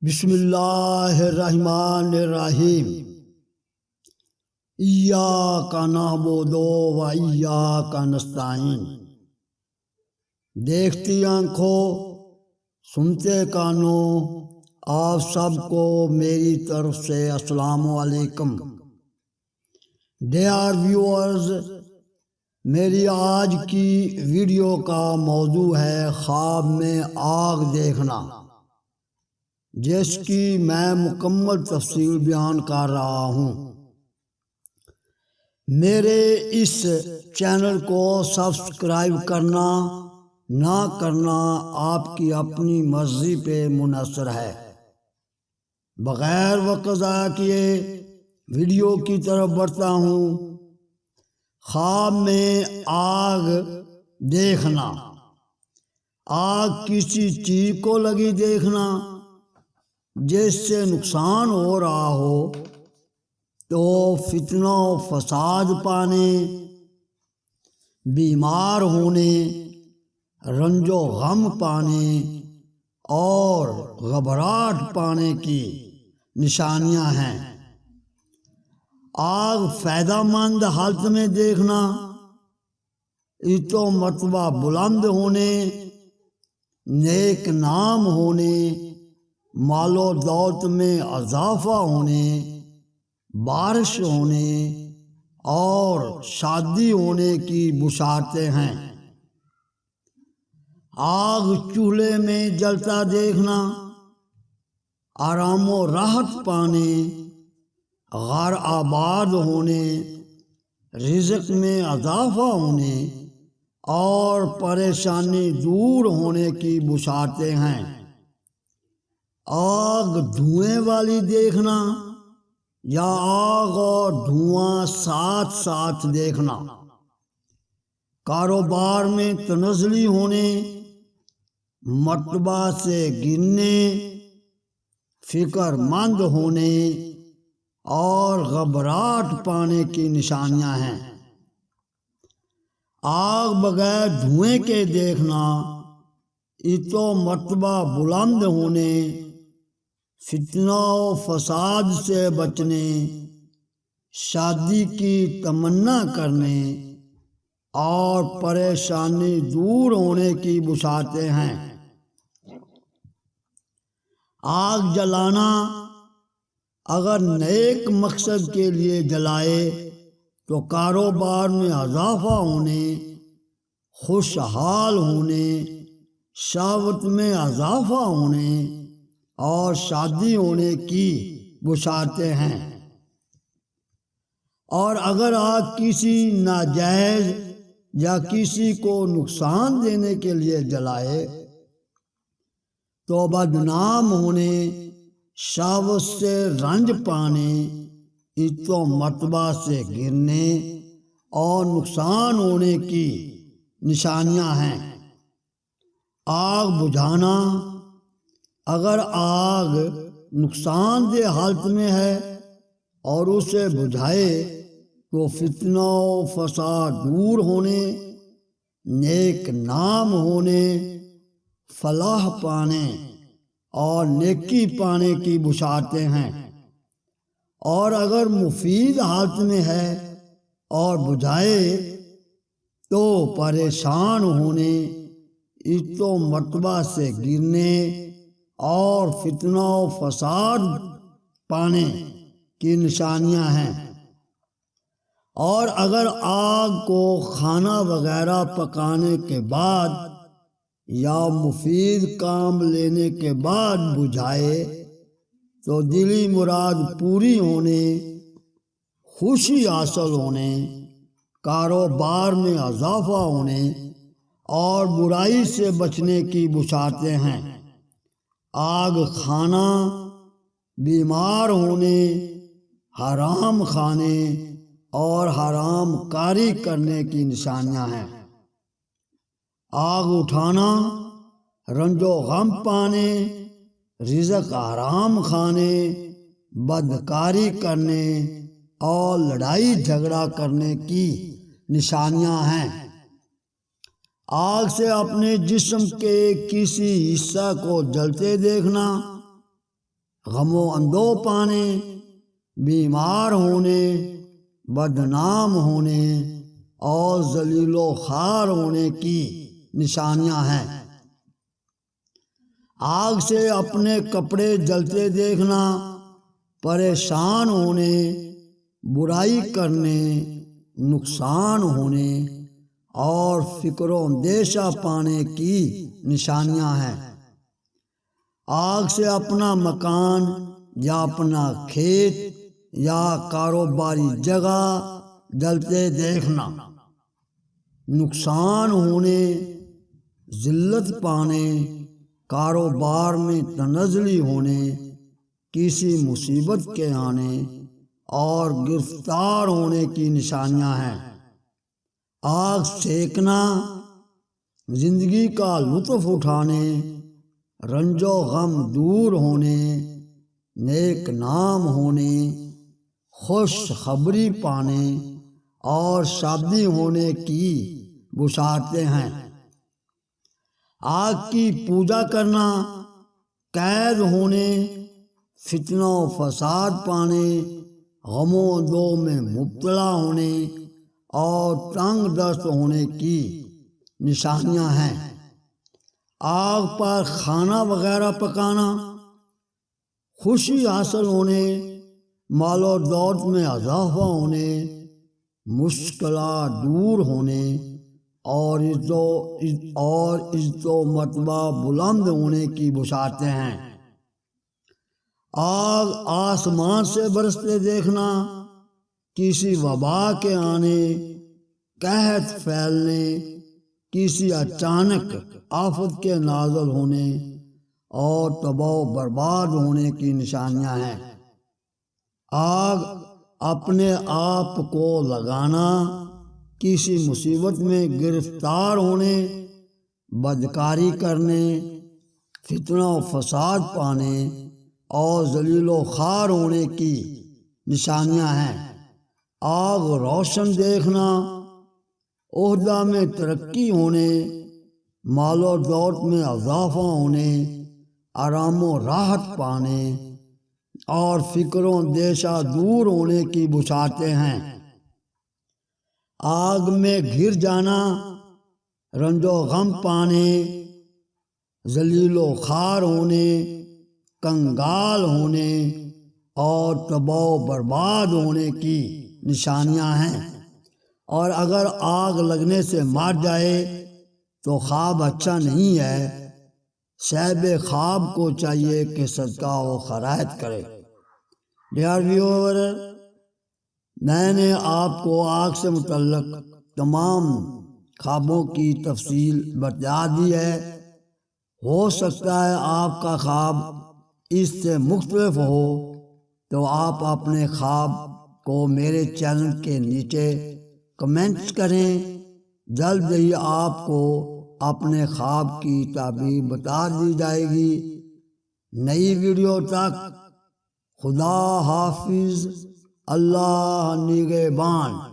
بسم اللہ الرحمن الرحیم۔ ایاک نعبد و ایاک نستعین۔ دیکھتی آنکھوں، سنتے کانوں، آپ سب کو میری طرف سے السلام علیکم۔ ڈیئر ویورز، میری آج کی ویڈیو کا موضوع ہے خواب میں آگ دیکھنا، جس کی میں مکمل تفصیل بیان کر رہا ہوں۔ میرے اس چینل کو سبسکرائب کرنا نہ کرنا آپ کی اپنی مرضی پہ منحصر ہے۔ بغیر وقت ضائع کیے ویڈیو کی طرف بڑھتا ہوں۔ خواب میں آگ دیکھنا، آگ کسی چیز کو لگی دیکھنا جس سے نقصان ہو رہا ہو تو فتنہ و فساد پانے، بیمار ہونے، رنج و غم پانے اور گھبراہٹ پانے کی نشانیاں ہیں۔ آگ فائدہ مند حالت میں دیکھنا، عزت و مرتبہ بلند ہونے، نیک نام ہونے، مال و دولت میں اضافہ ہونے، بارش ہونے اور شادی ہونے کی بشارتیں ہیں۔ آگ چولہے میں جلتا دیکھنا، آرام و راحت پانے، غار آباد ہونے، رزق میں اضافہ ہونے اور پریشانی دور ہونے کی بشارتیں ہیں۔ آگ دھوئیں والی دیکھنا یا آگ اور دھواں ساتھ ساتھ دیکھنا، کاروبار میں تنزلی ہونے، مرتبہ سے گرنے، فکر مند ہونے اور گھبراہٹ پانے کی نشانیاں ہیں۔ آگ بغیر دھوئیں کے دیکھنا، عزت و مرتبہ بلند ہونے، فتنہ و فساد سے بچنے، شادی کی تمنا کرنے اور پریشانی دور ہونے کی بشارتیں ہیں۔ آگ جلانا اگر نیک مقصد کے لیے جلائے تو کاروبار میں اضافہ ہونے، خوشحال ہونے، شہوت میں اضافہ ہونے اور شادی ہونے کی بشارتیں ہیں۔ اور اگر آگ کسی ناجائز یا کسی کو نقصان دینے کے لیے جلائے تو بدنام ہونے، شہوت سے رنج پانے، عزت و مرتبہ سے گرنے اور نقصان ہونے کی نشانیاں ہیں۔ آگ بجھانا اگر آگ نقصان دہ حالت میں ہے اور اسے بجھائے تو فتنہ و فساد دور ہونے، نیک نام ہونے، فلاح پانے اور نیکی پانے کی بشارتیں ہیں۔ اور اگر مفید حالت میں ہے اور بجھائے تو پریشان ہونے، عزت و مرتبہ سے گرنے اور فتنہ و فساد پانے کی نشانیاں ہیں۔ اور اگر آگ کو کھانا وغیرہ پکانے کے بعد یا مفید کام لینے کے بعد بجھائے تو دلی مراد پوری ہونے، خوشی حاصل ہونے، کاروبار میں اضافہ ہونے اور برائی سے بچنے کی بشارتیں ہیں۔ آگ کھانا بیمار ہونے، حرام کھانے اور حرام کاری کرنے کی نشانیاں ہیں۔ آگ اٹھانا رنج و غم پانے، رزق حرام کھانے، بدکاری کرنے اور لڑائی جھگڑا کرنے کی نشانیاں ہیں۔ آگ سے اپنے جسم کے کسی حصہ کو جلتے دیکھنا، غم و اندو پانے، بیمار ہونے، بدنام ہونے اور ذلیل و خوار ہونے کی نشانیاں ہیں۔ آگ سے اپنے کپڑے جلتے دیکھنا، پریشان ہونے، برائی کرنے، نقصان ہونے اور فکر و اندیشہ پانے کی نشانیاں ہیں۔ آگ سے اپنا مکان یا اپنا کھیت یا کاروباری جگہ جلتے دیکھنا، نقصان ہونے، ذلت پانے، کاروبار میں تنزلی ہونے، کسی مصیبت کے آنے اور گرفتار ہونے کی نشانیاں ہیں۔ آگ سینکنا، زندگی کا لطف اٹھانے، رنج و غم دور ہونے، نیک نام ہونے، خوش خبری پانے اور شادی ہونے کی بشارتیں ہیں۔ آگ کی پوجا کرنا، قید ہونے، فتنہ و فساد پانے، غم و اندو میں مبتلا ہونے اور تنگ دست ہونے کی نشانیاں ہیں۔ آگ پر کھانا وغیرہ پکانا، خوشی حاصل ہونے، مال و دولت میں اضافہ ہونے، مشکلات دور ہونے اور عزت و مرتبہ بلند ہونے کی بشارتیں ہیں۔ آگ آسمان سے برستے دیکھنا، کسی وبا کے آنے، قحط پھیلنے، کسی اچانک آفت کے نازل ہونے اور تباہ و برباد ہونے کی نشانیاں ہیں۔ آگ اپنے آپ کو لگانا، کسی مصیبت میں گرفتار ہونے، بدکاری کرنے، فتنہ و فساد پانے اور ذلیل و خوار ہونے کی نشانیاں ہیں۔ آگ روشن دیکھنا، عہدہ میں ترقی ہونے، مال و دولت میں اضافہ ہونے، آرام و راحت پانے اور فکر و اندیشہ دور ہونے کی بشارتیں ہیں۔ آگ میں گر جانا، رنج و غم پانے، ذلیل و خوار ہونے، کنگال ہونے اور تباہ و برباد ہونے کی نشانیاں ہیں۔ اور اگر آگ لگنے سے مار جائے تو خواب اچھا نہیں ہے۔ صاحب خواب کو چاہیے کہ صدقہ و خیرات کرے۔ ڈیئر ویور، میں نے آپ کو آگ سے متعلق تمام خوابوں کی تفصیل بتا دی ہے۔ ہو سکتا ہے آپ کا خواب اس سے مختلف ہو، تو آپ اپنے خواب کو میرے چینل کے نیچے کمنٹس کریں۔ جلد ہی آپ کو اپنے خواب کی تعبیر بتا دی جائے گی۔ نئی ویڈیو تک خدا حافظ، اللہ نگہبان۔